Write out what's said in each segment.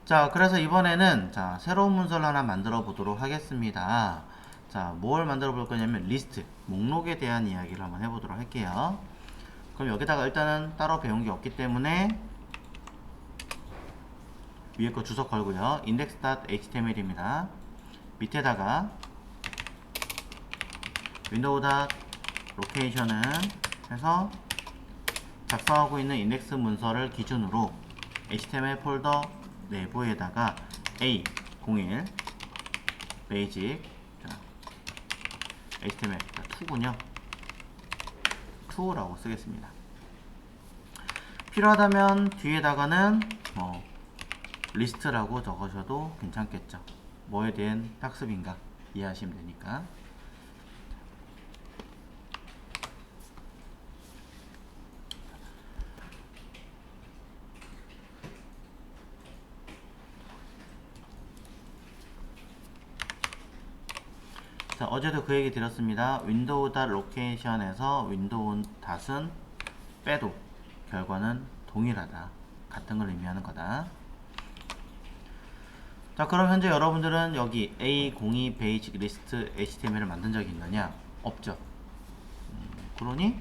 자, 그래서 이번에는 자, 새로운 문서를 하나 만들어 보도록 하겠습니다. 자, 뭘 만들어 볼 거냐면 리스트, 목록에 대한 이야기를 한번 해보도록 할게요. 그럼 여기다가 일단은 따로 배운 게 없기 때문에 위에 거 주석 걸고요. index.html입니다. 밑에다가 window.location은 해서 작성하고 있는 인덱스 문서를 기준으로 html 폴더 내부에다가 A01 basic html 2군요. 2라고 쓰겠습니다. 필요하다면 뒤에다가는 뭐 리스트라고 적으셔도 괜찮겠죠. 뭐에 대한 학습인가 이해하시면 되니까. 자, 어제도 그 얘기 드렸습니다. 윈도우 닷 로케이션에서 윈도우 닷은 빼도 결과는 동일하다. 같은 걸 의미하는 거다. 자, 그럼 현재 여러분들은 여기 A02 베이직 리스트 HTML을 만든 적이 있느냐? 없죠. 그러니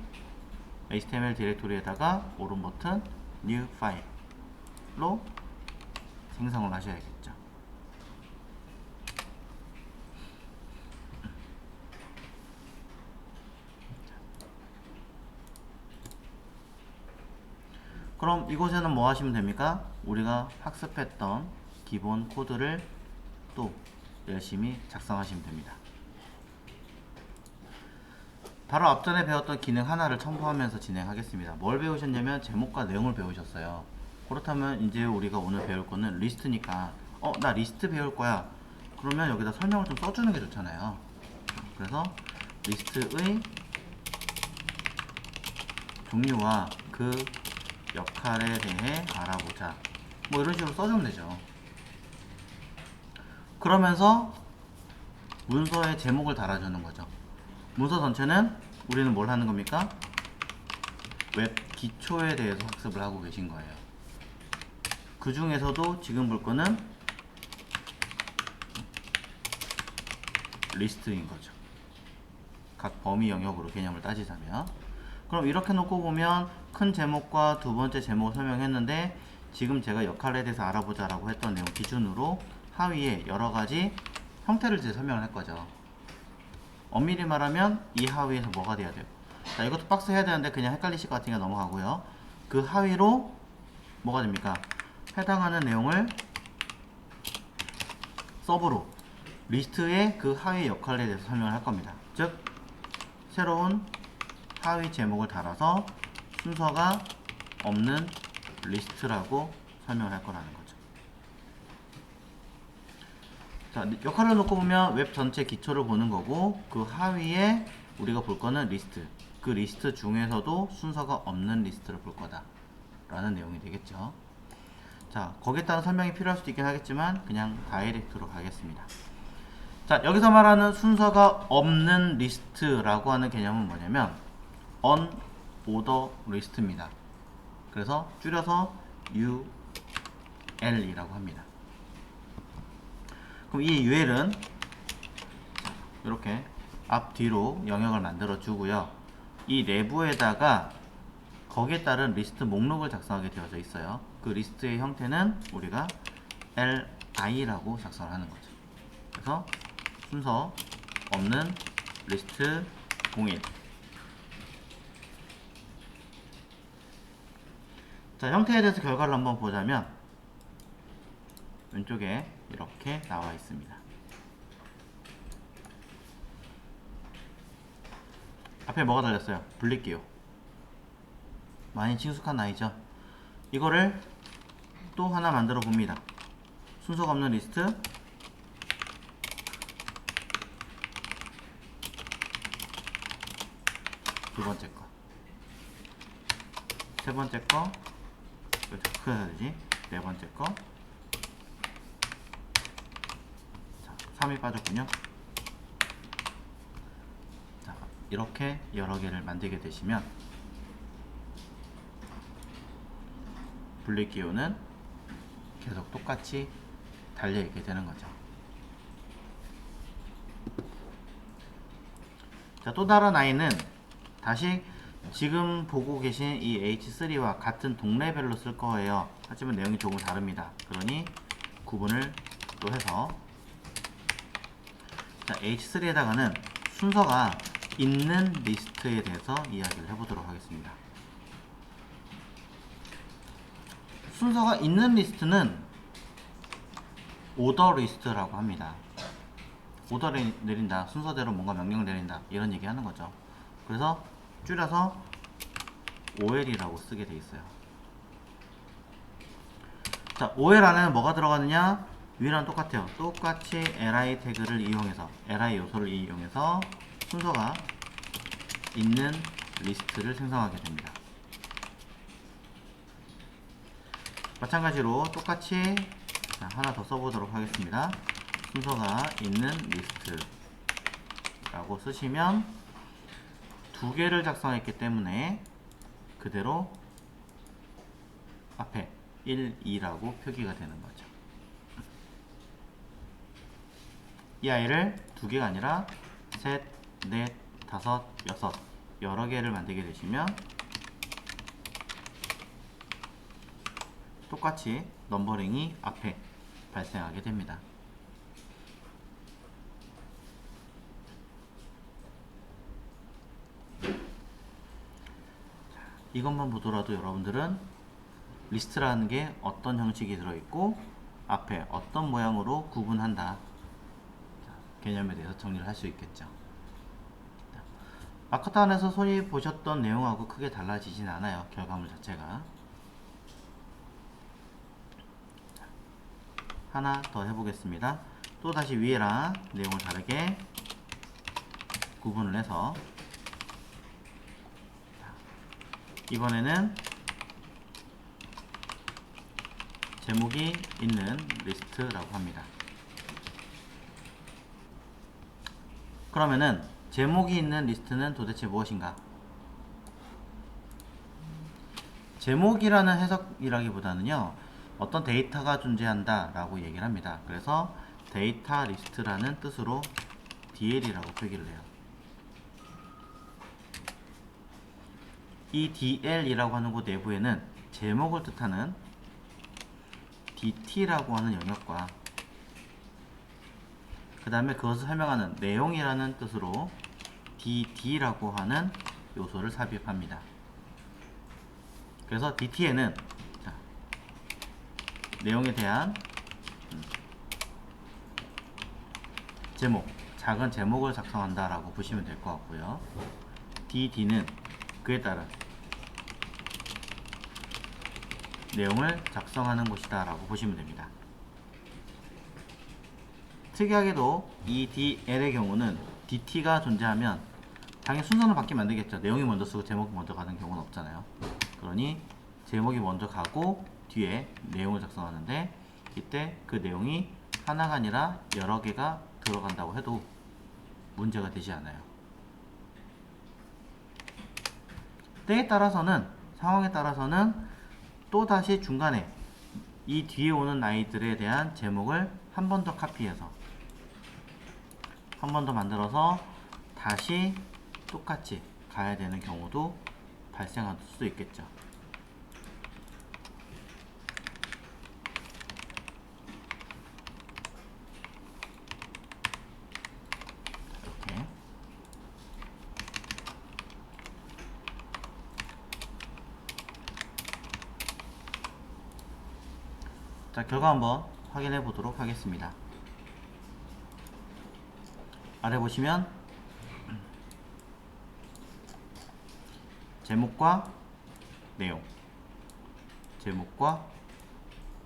HTML 디렉토리에다가 오른 버튼 New File로 생성을 하셔야겠죠. 그럼 이곳에는 뭐 하시면 됩니까? 우리가 학습했던 기본 코드를 또 열심히 작성하시면 됩니다. 바로 앞전에 배웠던 기능 하나를 첨부하면서 진행하겠습니다. 뭘 배우셨냐면 제목과 내용을 배우셨어요. 그렇다면 이제 우리가 오늘 배울 거는 리스트니까 나 리스트 배울 거야. 그러면 여기다 설명을 좀 써주는 게 좋잖아요. 그래서 리스트의 종류와 그 역할에 대해 알아보자. 뭐 이런 식으로 써주면 되죠. 그러면서 문서의 제목을 달아주는 거죠. 문서 전체는 우리는 뭘 하는 겁니까? 웹 기초에 대해서 학습을 하고 계신 거예요. 그 중에서도 지금 볼 거는 리스트인 거죠. 각 범위 영역으로 개념을 따지자면. 그럼 이렇게 놓고 보면 큰 제목과 두 번째 제목을 설명했는데 지금 제가 역할에 대해서 알아보자 라고 했던 내용 기준으로 하위에 여러가지 형태를 이제 설명을 할 거죠. 엄밀히 말하면 이 하위에서 뭐가 돼야 돼요? 자, 이것도 박스 해야 되는데 그냥 헷갈리실 것 같으니까 넘어가고요. 그 하위로 뭐가 됩니까? 해당하는 내용을 서브로 리스트의 그 하위 역할에 대해서 설명을 할 겁니다. 즉 새로운 하위 제목을 달아서 순서가 없는 리스트라고 설명을 할 거라는 거죠. 자, 역할을 놓고 보면 웹 전체 기초를 보는 거고 그 하위에 우리가 볼 거는 리스트. 그 리스트 중에서도 순서가 없는 리스트를 볼 거다 라는 내용이 되겠죠. 자, 거기에 따른 설명이 필요할 수도 있긴 하겠지만 그냥 다이렉트로 가겠습니다. 자, 여기서 말하는 순서가 없는 리스트라고 하는 개념은 뭐냐면 unorder list입니다. 그래서 줄여서 UL이라고 합니다. 그럼 이 UL은 이렇게 앞뒤로 영역을 만들어 주고요. 이 내부에다가 거기에 따른 리스트 목록을 작성하게 되어져 있어요. 그 리스트의 형태는 우리가 LI라고 작성을 하는 거죠. 그래서 순서 없는 리스트 01. 자, 형태에 대해서 결과를 한번 보자면 왼쪽에 이렇게 나와 있습니다. 앞에 뭐가 달렸어요? 불릴게요. 많이 친숙한 아이죠? 이거를 또 하나 만들어 봅니다. 순서가 없는 리스트 두 번째 거, 세 번째 거, 이렇게 크게 해야 되지? 네 번째 거, 자, 3이 빠졌군요. 자, 이렇게 여러 개를 만들게 되시면 분리 기호는 계속 똑같이 달려있게 되는 거죠. 자, 또 다른 아이는 다시 지금 보고 계신 이 H3와 같은 동레벨로 쓸 거예요. 하지만 내용이 조금 다릅니다. 그러니 구분을 또 해서, 자, H3에다가는 순서가 있는 리스트에 대해서 이야기를 해보도록 하겠습니다. 순서가 있는 리스트는 오더 리스트라고 합니다. 오더를 내린다, 순서대로 뭔가 명령을 내린다, 이런 얘기 하는 거죠. 그래서 줄여서 OL이라고 쓰게 돼 있어요. 자, OL 안에는 뭐가 들어가느냐? 위랑 똑같아요. 똑같이 li 태그를 이용해서, li 요소를 이용해서 순서가 있는 리스트를 생성하게 됩니다. 마찬가지로 똑같이 하나 더 써보도록 하겠습니다. 순서가 있는 리스트라고 쓰시면 두 개를 작성했기 때문에 그대로 앞에 1, 2라고 표기가 되는 거죠. 이 아이를 두 개가 아니라 셋, 넷, 다섯, 여섯 여러 개를 만들게 되시면 똑같이 넘버링이 앞에 발생하게 됩니다. 이것만 보더라도 여러분들은 리스트라는 게 어떤 형식이 들어있고 앞에 어떤 모양으로 구분한다, 개념에 대해서 정리를 할 수 있겠죠. 마크다운에서 손이 보셨던 내용하고 크게 달라지진 않아요, 결과물 자체가. 하나 더 해보겠습니다. 또 다시 위에랑 내용을 다르게 구분을 해서, 이번에는 제목이 있는 리스트라고 합니다. 그러면은 제목이 있는 리스트는 도대체 무엇인가? 제목이라는 해석이라기보다는요, 어떤 데이터가 존재한다 라고 얘기를 합니다. 그래서 데이터 리스트라는 뜻으로 DL이라고 표기를 해요. 이 DL이라고 하는 곳 내부에는 제목을 뜻하는 DT라고 하는 영역과 그 다음에 그것을 설명하는 내용이라는 뜻으로 DD라고 하는 요소를 삽입합니다. 그래서 DT에는 내용에 대한 제목, 작은 제목을 작성한다 라고 보시면 될 것 같고요. DD는 그에 따른 내용을 작성하는 곳이다 라고 보시면 됩니다. 특이하게도 이 DL의 경우는 DT가 존재하면 당연히 순서는 바뀌면 안되겠죠. 내용이 먼저 쓰고 제목이 먼저 가는 경우는 없잖아요. 그러니 제목이 먼저 가고 뒤에 내용을 작성하는데, 이때 그 내용이 하나가 아니라 여러 개가 들어간다고 해도 문제가 되지 않아요. 때에 따라서는, 상황에 따라서는 또다시 중간에 이 뒤에 오는 아이들에 대한 제목을 한 번 더 카피해서 한 번 더 만들어서 다시 똑같이 가야 되는 경우도 발생할 수도 있겠죠. 이렇게. 자, 결과 한번 확인해 보도록 하겠습니다. 아래 보시면 제목과 내용, 제목과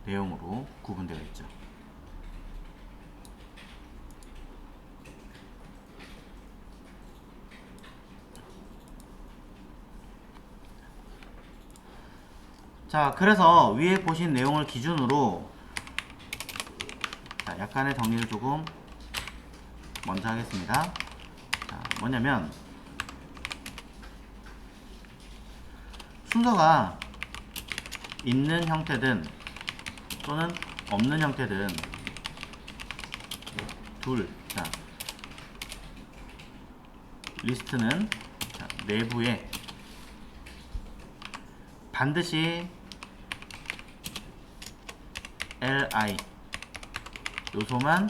내용으로 구분되어 있죠. 자, 그래서 위에 보신 내용을 기준으로 약간의 정리를 조금 먼저 하겠습니다. 자, 뭐냐면 순서가 있는 형태든 또는 없는 형태들은 자, 리스트는 자, 내부에 반드시 li 요소만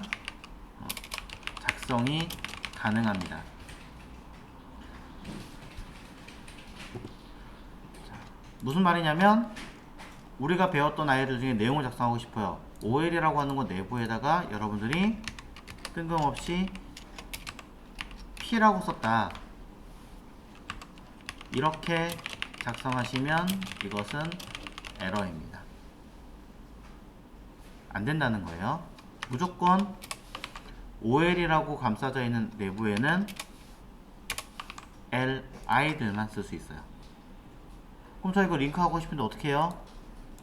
작성이 가능합니다. 자, 무슨 말이냐면 우리가 배웠던 아이들 중에 내용을 작성하고 싶어요. OL이라고 하는 거 내부에다가 여러분들이 뜬금없이 P라고 썼다. 이렇게 작성하시면 이것은 에러입니다. 안 된다는 거예요. 무조건 OL이라고 감싸져 있는 내부에는 li들만 쓸 수 있어요. 그럼 저 이거 링크하고 싶은데 어떻게 해요?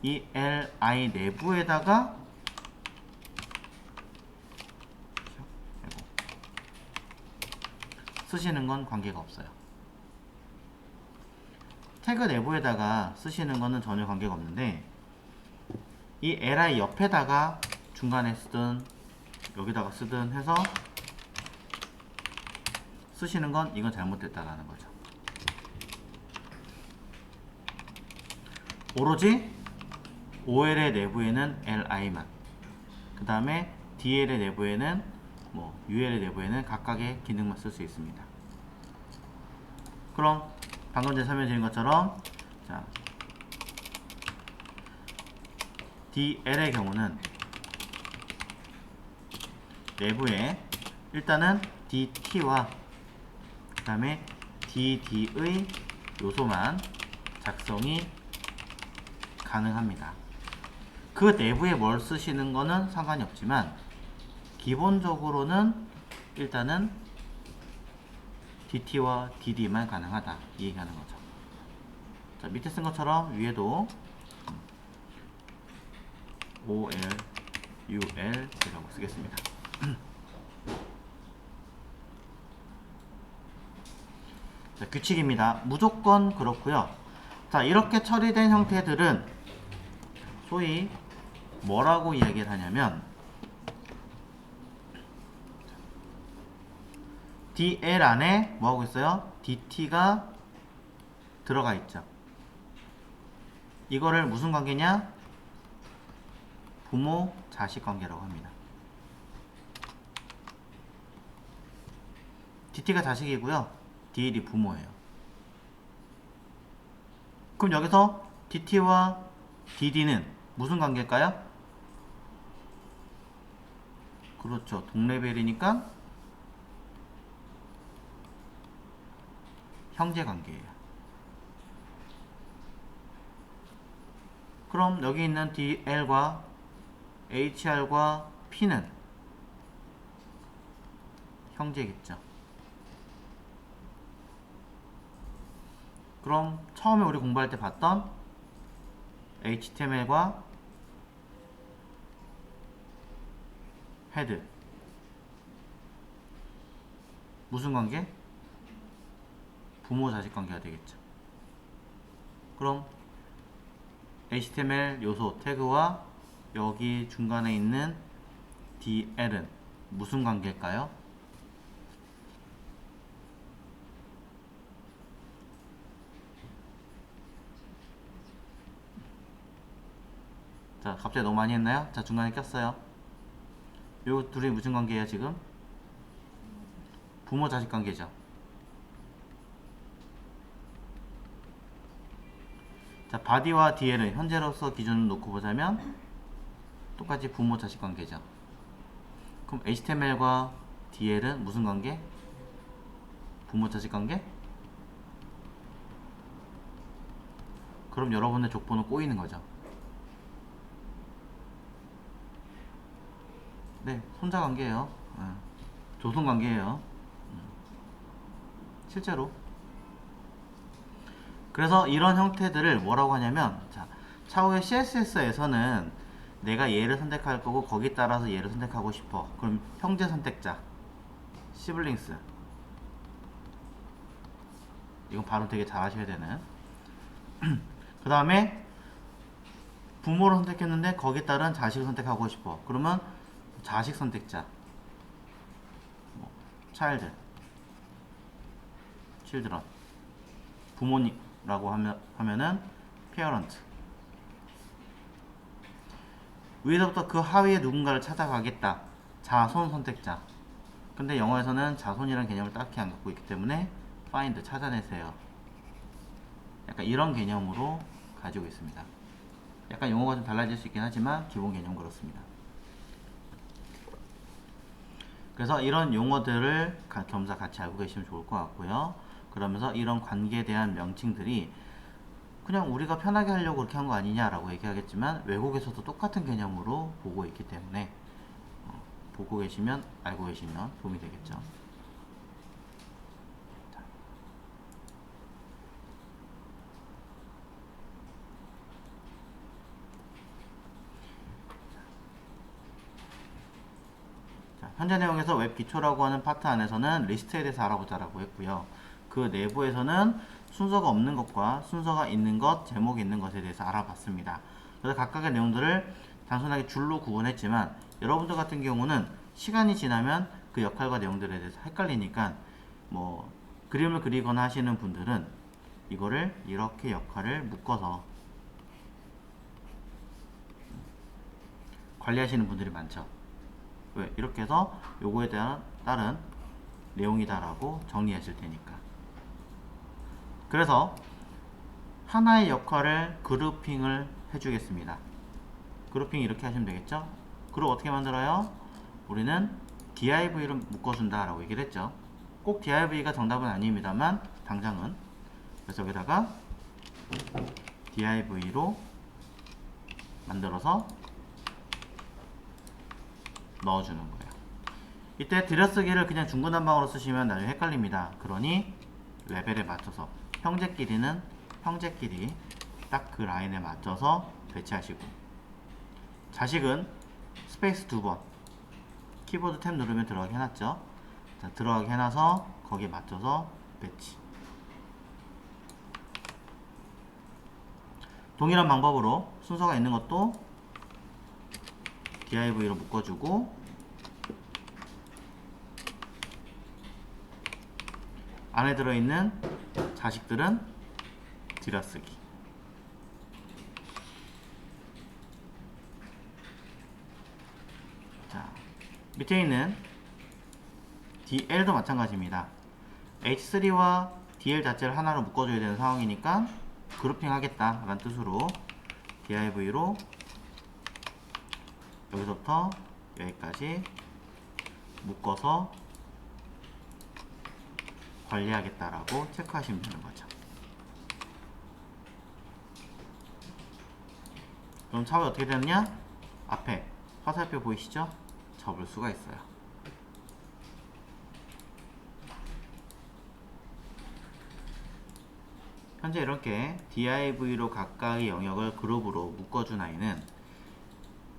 이 li 내부에다가 쓰시는 건 관계가 없어요. 태그 내부에다가 쓰시는 거는 전혀 관계가 없는데 이 li 옆에다가 중간에 쓰든 여기다가 쓰든 해서 쓰시는 건 이건 잘못됐다라는 거죠. 오로지 OL의 내부에는 li만, 그 다음에 DL의 내부에는 UL의 내부에는 각각의 기능만 쓸 수 있습니다. 그럼 방금 전에 설명드린 것처럼 자, DL의 경우는 내부에 일단은 DT와 그 다음에 DD의 요소만 작성이 가능합니다. 그 내부에 뭘 쓰시는 거는 상관이 없지만 기본적으로는 일단은 DT와 DD만 가능하다 이 얘기하는 거죠. 자, 밑에 쓴 것처럼 위에도 OL, UL이라고 쓰겠습니다. 자, 규칙입니다. 무조건 그렇고요. 자, 이렇게 처리된 형태들은 소위 뭐라고 이야기를 하냐면 DL 안에 뭐하고 있어요? DT가 들어가 있죠. 이거를 무슨 관계냐? 부모 자식 관계라고 합니다. DT가 자식이고요. DL이 부모예요. 그럼 여기서 DT와 DD는 무슨 관계일까요? 그렇죠. 동레벨이니까 형제 관계예요. 그럼 여기 있는 DL과 HR과 P는 형제겠죠. 그럼 처음에 우리 공부할 때 봤던 HTML과 헤드 무슨 관계? 부모 자식 관계가 되겠죠. 그럼 HTML 요소 태그와 여기 중간에 있는 DL은 무슨 관계일까요? 자, 갑자기 너무 많이 했나요? 자, 중간에 꼈어요. 요 둘이 무슨 관계예요, 지금? 부모 자식 관계죠. 자, 바디와 DL은 현재로서 기준을 놓고 보자면 똑같이 부모 자식 관계죠. 그럼 HTML과 DL은 무슨 관계? 부모 자식 관계? 그럼 여러분의 족보는 꼬이는 거죠. 네, 손자 관계예요. 조손 관계예요. 실제로. 그래서 이런 형태들을 뭐라고 하냐면, 자, 차후에 CSS에서는 내가 얘를 선택할 거고 거기 따라서 얘를 선택하고 싶어. 그럼 형제 선택자, 시블링스. 이건 발음 되게 잘 하셔야 되는. 그 다음에 부모를 선택했는데 거기에 따른 자식을 선택하고 싶어. 그러면 자식 선택자, 뭐, 차일드, children, 부모님라고 하면은 parent. 위에서부터 그 하위에 누군가를 찾아가겠다. 자손 선택자. 근데 영어에서는 자손이라는 개념을 딱히 안 갖고 있기 때문에 find, 찾아내세요. 약간 이런 개념으로 가지고 있습니다. 약간 용어가 좀 달라질 수 있긴 하지만 기본 개념 그렇습니다. 그래서 이런 용어들을 겸사 같이 알고 계시면 좋을 것 같고요. 그러면서 이런 관계에 대한 명칭들이 그냥 우리가 편하게 하려고 그렇게 한 거 아니냐라고 얘기하겠지만 외국에서도 똑같은 개념으로 보고 있기 때문에 보고 계시면 알고 계시면 도움이 되겠죠. 자, 현재 내용에서 웹 기초라고 하는 파트 안에서는 리스트에 대해서 알아보자라고 했고요. 그 내부에서는 순서가 없는 것과 순서가 있는 것, 제목이 있는 것에 대해서 알아봤습니다. 그래서 각각의 내용들을 단순하게 줄로 구분했지만 여러분들 같은 경우는 시간이 지나면 그 역할과 내용들에 대해서 헷갈리니까 뭐 그림을 그리거나 하시는 분들은 이거를 이렇게 역할을 묶어서 관리하시는 분들이 많죠. 왜? 이렇게 해서 요거에 대한 따른 내용이다라고 정리하실 테니까. 그래서 하나의 역할을 그룹핑을 해주겠습니다. 그룹핑 이렇게 하시면 되겠죠? 그룹 어떻게 만들어요? 우리는 div를 묶어준다 라고 얘기를 했죠. 꼭 div가 정답은 아닙니다만 당장은. 그래서 여기다가 div로 만들어서 넣어주는 거예요. 이때 들여쓰기를 그냥 중구난방으로 쓰시면 나중에 헷갈립니다. 그러니 레벨에 맞춰서 형제끼리는 형제끼리 딱 그 라인에 맞춰서 배치하시고, 자식은 스페이스 2번 키보드 탭 누르면 들어가게 해놨죠. 자, 들어가게 해놔서 거기에 맞춰서 배치. 동일한 방법으로 순서가 있는 것도 div로 묶어주고 안에 들어있는 자식들은 들여쓰기. 자, 밑에 있는 DL도 마찬가지입니다. H3와 DL 자체를 하나로 묶어줘야 되는 상황이니까 그룹핑 하겠다 라는 뜻으로 div로 여기서부터 여기까지 묶어서 관리하겠다라고 체크하시면 되는 거죠. 그럼 차후에 어떻게 되느냐? 앞에 화살표 보이시죠? 접을 수가 있어요. 현재 이렇게 div로 각각의 영역을 그룹으로 묶어준 아이는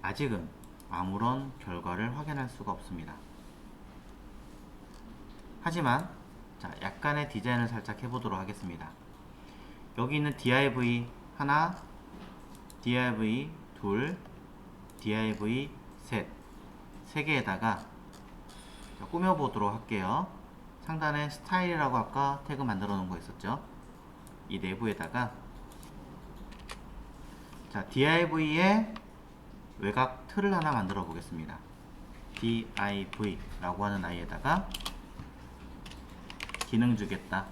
아직은 아무런 결과를 확인할 수가 없습니다. 하지만 자, 약간의 디자인을 살짝 해보도록 하겠습니다. 여기 있는 div 하나, div 둘, div 셋, 세 개에다가 꾸며보도록 할게요. 상단에 스타일이라고 아까 태그 만들어 놓은 거 있었죠? 이 내부에다가 자, div의 외곽 틀을 하나 만들어 보겠습니다. div 라고 하는 아이에다가 기능 주겠다.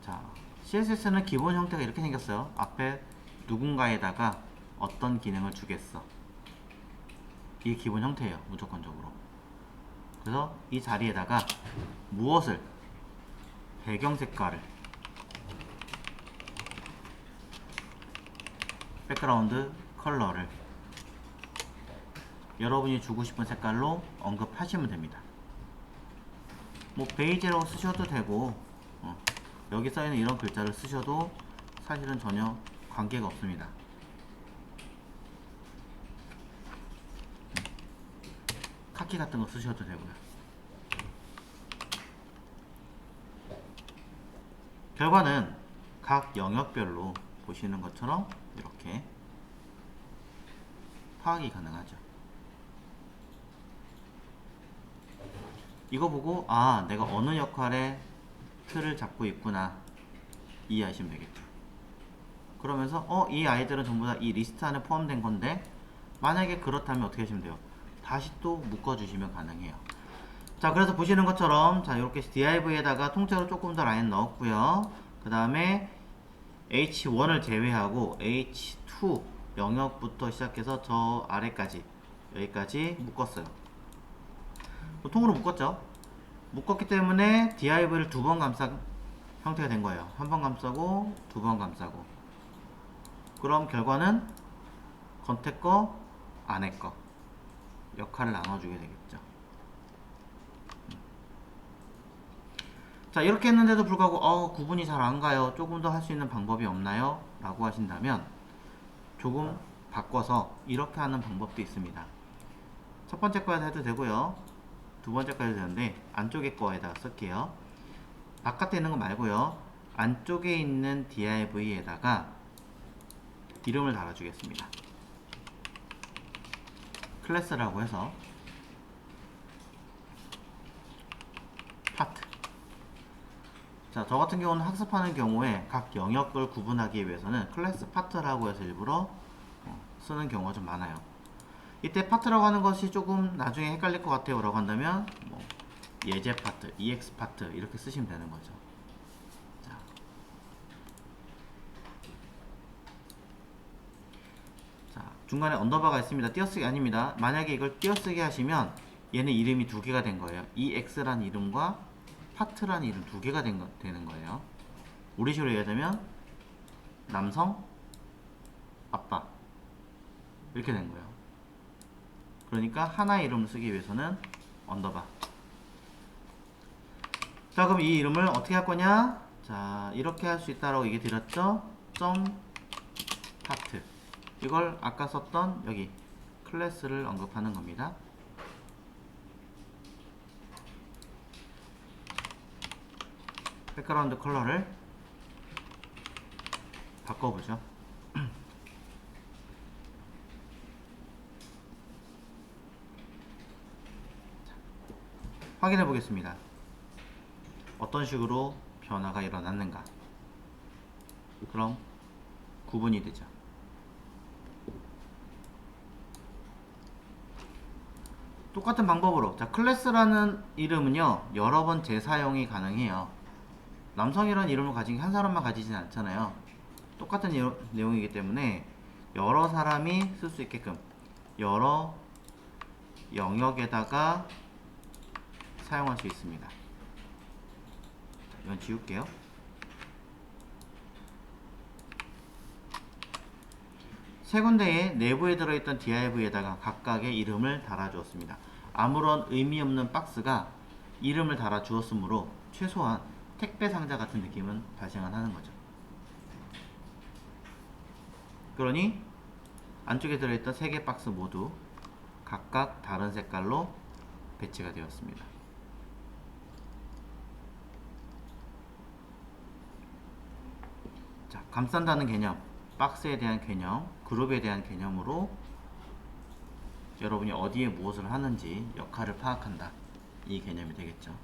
자, CSS는 기본 형태가 이렇게 생겼어요. 앞에 누군가에다가 어떤 기능을 주겠어. 이게 기본 형태예요. 무조건적으로. 그래서 이 자리에다가 무엇을, 배경 색깔을, 백그라운드 컬러를 여러분이 주고 싶은 색깔로 언급하시면 됩니다. 뭐 베이지라고 쓰셔도 되고 여기 써있는 이런 글자를 쓰셔도 사실은 전혀 관계가 없습니다. 카키 같은 거 쓰셔도 되고요. 결과는 각 영역별로 보시는 것처럼 이렇게 파악이 가능하죠. 이거 보고 아 내가 어느 역할의 틀을 잡고 있구나 이해하시면 되겠죠. 그러면서 이 아이들은 전부 다 이 리스트 안에 포함된 건데 만약에 그렇다면 어떻게 하시면 돼요? 다시 또 묶어주시면 가능해요. 자, 그래서 보시는 것처럼 자 이렇게 div에다가 통째로 조금 더 라인 넣었고요. 그 다음에 H1을 제외하고 H2 영역부터 시작해서 저 아래까지 여기까지 묶었어요. 통으로 묶었죠. 묶었기 때문에 div를 두 번 감싼 형태가 된 거예요. 한 번 감싸고 두 번 감싸고. 그럼 결과는 겉에 거 안에 거 역할을 나눠주게 되겠죠. 자, 이렇게 했는데도 불구하고 구분이 잘 안 가요. 조금 더 할 수 있는 방법이 없나요? 라고 하신다면 조금 바꿔서 이렇게 하는 방법도 있습니다. 첫 번째 거에다 해도 되고요. 두 번째 거에도 되는데 안쪽에 거에다가 쓸게요. 바깥에 있는 거 말고요. 안쪽에 있는 div에다가 이름을 달아주겠습니다. 클래스라고 해서 파트. 자, 저 같은 경우는 학습하는 경우에 각 영역을 구분하기 위해서는 클래스 파트라고 해서 일부러 쓰는 경우가 좀 많아요. 이때 파트라고 하는 것이 조금 나중에 헷갈릴 것 같아요 라고 한다면 예제 파트, EX 파트 이렇게 쓰시면 되는 거죠. 자, 중간에 언더바가 있습니다. 띄어쓰기 아닙니다. 만약에 이걸 띄어쓰기 하시면 얘는 이름이 두 개가 된 거예요. EX라는 이름과 파트라는 이름 두 개가 되는 거예요. 우리식으로 얘기하자면 남성, 아빠 이렇게 된 거예요. 그러니까 하나의 이름을 쓰기 위해서는 언더바. 자, 그럼 이 이름을 어떻게 할 거냐? 자, 이렇게 할 수 있다라고 얘기 드렸죠? 점 파트. 이걸 아까 썼던 여기 클래스를 언급하는 겁니다. 백그라운드 컬러를 바꿔보죠. 확인해 보겠습니다. 어떤 식으로 변화가 일어났는가. 그럼 구분이 되죠. 똑같은 방법으로 자 클래스라는 이름은요 여러 번 재사용이 가능해요. 남성이라는 이름을 가진 게 한 사람만 가지진 않잖아요. 똑같은 내용이기 때문에 여러 사람이 쓸 수 있게끔 여러 영역에다가 사용할 수 있습니다. 자, 이건 지울게요. 세 군데의 내부에 들어있던 div에다가 각각의 이름을 달아주었습니다. 아무런 의미 없는 박스가 이름을 달아주었으므로 최소한 택배 상자 같은 느낌은 발생하는 거죠. 그러니 안쪽에 들어있던 3개 박스 모두 각각 다른 색깔로 배치가 되었습니다. 자, 감싼다는 개념, 박스에 대한 개념, 그룹에 대한 개념으로 여러분이 어디에 무엇을 하는지 역할을 파악한다. 이 개념이 되겠죠.